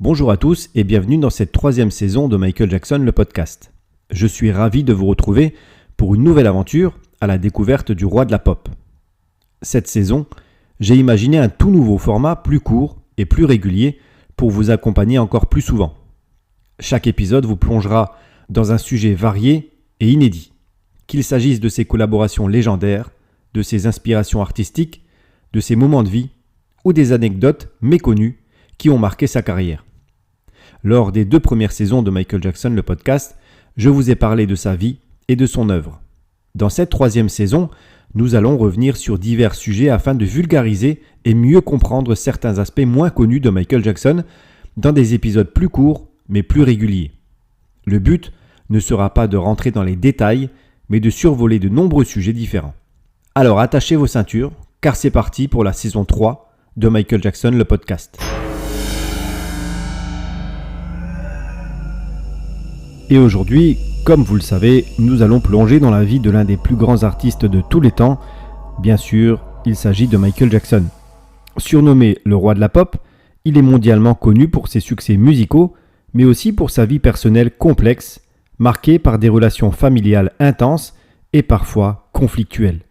Bonjour à tous et bienvenue dans cette 3e saison de Michael Jackson, le podcast. Je suis ravi de vous retrouver pour une nouvelle aventure à la découverte du roi de la pop. Cette saison, j'ai imaginé un tout nouveau format plus court et plus régulier pour vous accompagner encore plus souvent. Chaque épisode vous plongera dans un sujet varié et inédit, qu'il s'agisse de ses collaborations légendaires, de ses inspirations artistiques, de ses moments de vie ou des anecdotes méconnues qui ont marqué sa carrière. Lors des 2 premières saisons de Michael Jackson, le podcast, je vous ai parlé de sa vie et de son œuvre. Dans cette 3e saison, nous allons revenir sur divers sujets afin de vulgariser et mieux comprendre certains aspects moins connus de Michael Jackson dans des épisodes plus courts mais plus réguliers. Le but ne sera pas de rentrer dans les détails, mais de survoler de nombreux sujets différents. Alors attachez vos ceintures, car c'est parti pour la saison 3 de Michael Jackson, le podcast. Et aujourd'hui, comme vous le savez, nous allons plonger dans la vie de l'un des plus grands artistes de tous les temps. Bien sûr, il s'agit de Michael Jackson. Surnommé le roi de la pop, il est mondialement connu pour ses succès musicaux, mais aussi pour sa vie personnelle complexe, marquée par des relations familiales intenses et parfois conflictuelles.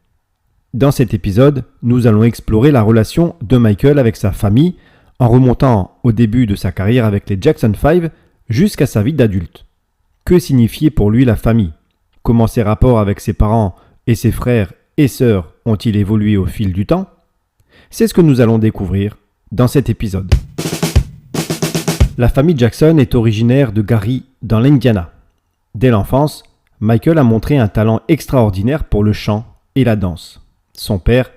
Dans cet épisode, nous allons explorer la relation de Michael avec sa famille, en remontant au début de sa carrière avec les Jackson 5 jusqu'à sa vie d'adulte. Que signifiait pour lui la famille? Comment ses rapports avec ses parents et ses frères et sœurs ont-ils évolué au fil du temps? C'est ce que nous allons découvrir dans cet épisode. La famille Jackson est originaire de Gary, dans l'Indiana. Dès l'enfance, Michael a montré un talent extraordinaire pour le chant et la danse. Son père,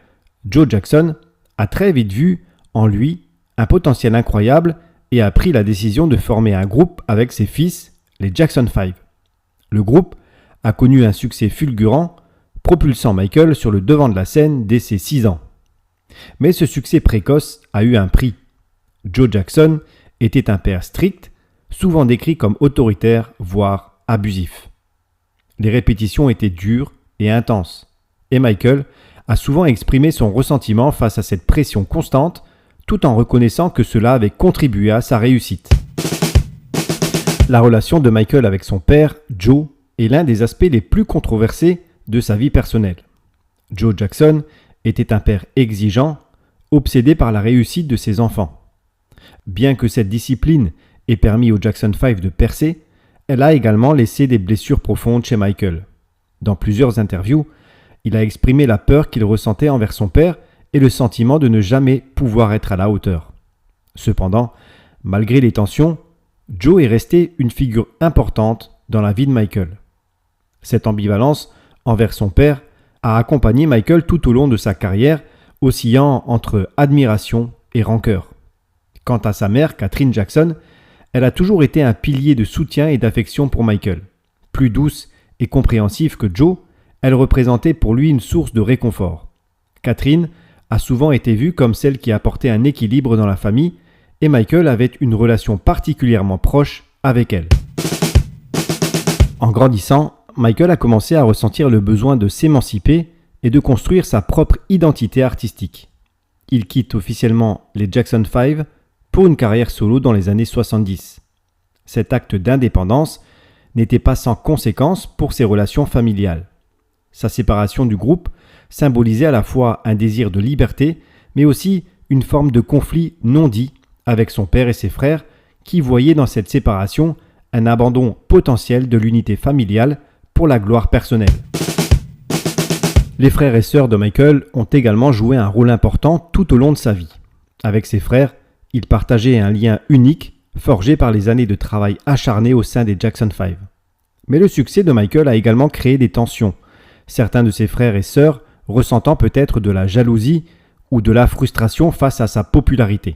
Joe Jackson, a très vite vu en lui un potentiel incroyable et a pris la décision de former un groupe avec ses fils, les Jackson 5. Le groupe a connu un succès fulgurant, propulsant Michael sur le devant de la scène dès ses 6 ans. Mais ce succès précoce a eu un prix. Joe Jackson était un père strict, souvent décrit comme autoritaire, voire abusif. Les répétitions étaient dures et intenses, et Michael a souvent exprimé son ressentiment face à cette pression constante, tout en reconnaissant que cela avait contribué à sa réussite. La relation de Michael avec son père, Joe, est l'un des aspects les plus controversés de sa vie personnelle. Joe Jackson était un père exigeant, obsédé par la réussite de ses enfants. Bien que cette discipline ait permis aux Jackson 5 de percer, elle a également laissé des blessures profondes chez Michael. Dans plusieurs interviews, il a exprimé la peur qu'il ressentait envers son père et le sentiment de ne jamais pouvoir être à la hauteur. Cependant, malgré les tensions, Joe est resté une figure importante dans la vie de Michael. Cette ambivalence envers son père a accompagné Michael tout au long de sa carrière, oscillant entre admiration et rancœur. Quant à sa mère, Katherine Jackson, elle a toujours été un pilier de soutien et d'affection pour Michael. Plus douce et compréhensive que Joe, elle représentait pour lui une source de réconfort. Katherine a souvent été vue comme celle qui apportait un équilibre dans la famille, et Michael avait une relation particulièrement proche avec elle. En grandissant, Michael a commencé à ressentir le besoin de s'émanciper et de construire sa propre identité artistique. Il quitte officiellement les Jackson 5 pour une carrière solo dans les années 70. Cet acte d'indépendance n'était pas sans conséquences pour ses relations familiales. Sa séparation du groupe symbolisait à la fois un désir de liberté, mais aussi une forme de conflit non dit avec son père et ses frères, qui voyaient dans cette séparation un abandon potentiel de l'unité familiale pour la gloire personnelle. Les frères et sœurs de Michael ont également joué un rôle important tout au long de sa vie. Avec ses frères, il partageait un lien unique, forgé par les années de travail acharné au sein des Jackson 5. Mais le succès de Michael a également créé des tensions, certains de ses frères et sœurs ressentant peut-être de la jalousie ou de la frustration face à sa popularité.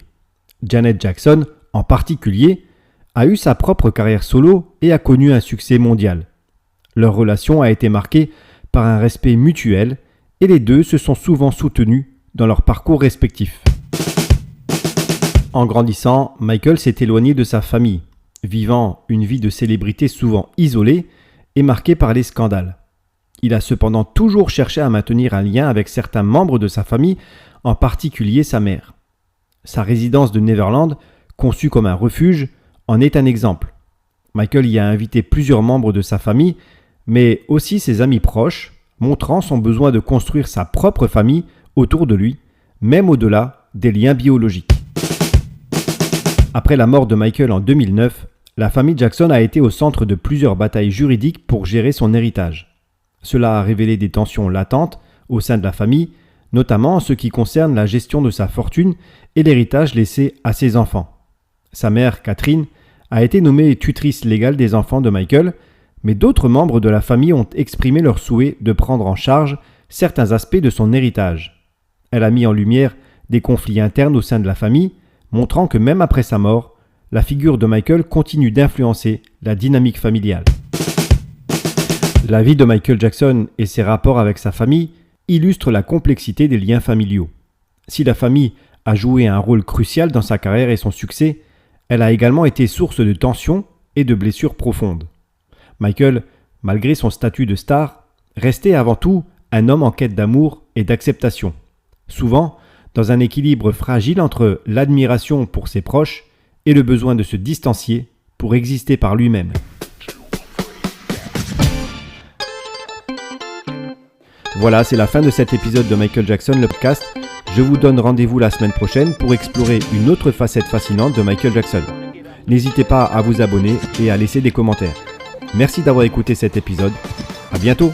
Janet Jackson, en particulier, a eu sa propre carrière solo et a connu un succès mondial. Leur relation a été marquée par un respect mutuel et les deux se sont souvent soutenus dans leur parcours respectif. En grandissant, Michael s'est éloigné de sa famille, vivant une vie de célébrité souvent isolée et marquée par les scandales. Il a cependant toujours cherché à maintenir un lien avec certains membres de sa famille, en particulier sa mère. Sa résidence de Neverland conçu comme un refuge, en est un exemple. Michael y a invité plusieurs membres de sa famille, mais aussi ses amis proches, montrant son besoin de construire sa propre famille autour de lui, même au-delà des liens biologiques. Après la mort de Michael en 2009, la famille Jackson a été au centre de plusieurs batailles juridiques pour gérer son héritage. Cela a révélé des tensions latentes au sein de la famille, notamment en ce qui concerne la gestion de sa fortune et l'héritage laissé à ses enfants. Sa mère, Catherine, a été nommée tutrice légale des enfants de Michael, mais d'autres membres de la famille ont exprimé leur souhait de prendre en charge certains aspects de son héritage. Elle a mis en lumière des conflits internes au sein de la famille, montrant que même après sa mort, la figure de Michael continue d'influencer la dynamique familiale. La vie de Michael Jackson et ses rapports avec sa famille illustrent la complexité des liens familiaux. Si la famille a joué un rôle crucial dans sa carrière et son succès, elle a également été source de tensions et de blessures profondes. Michael, malgré son statut de star, restait avant tout un homme en quête d'amour et d'acceptation. Souvent, dans un équilibre fragile entre l'admiration pour ses proches et le besoin de se distancier pour exister par lui-même. Voilà, c'est la fin de cet épisode de Michael Jackson, le podcast. Je vous donne rendez-vous la semaine prochaine pour explorer une autre facette fascinante de Michael Jackson. N'hésitez pas à vous abonner et à laisser des commentaires. Merci d'avoir écouté cet épisode. À bientôt.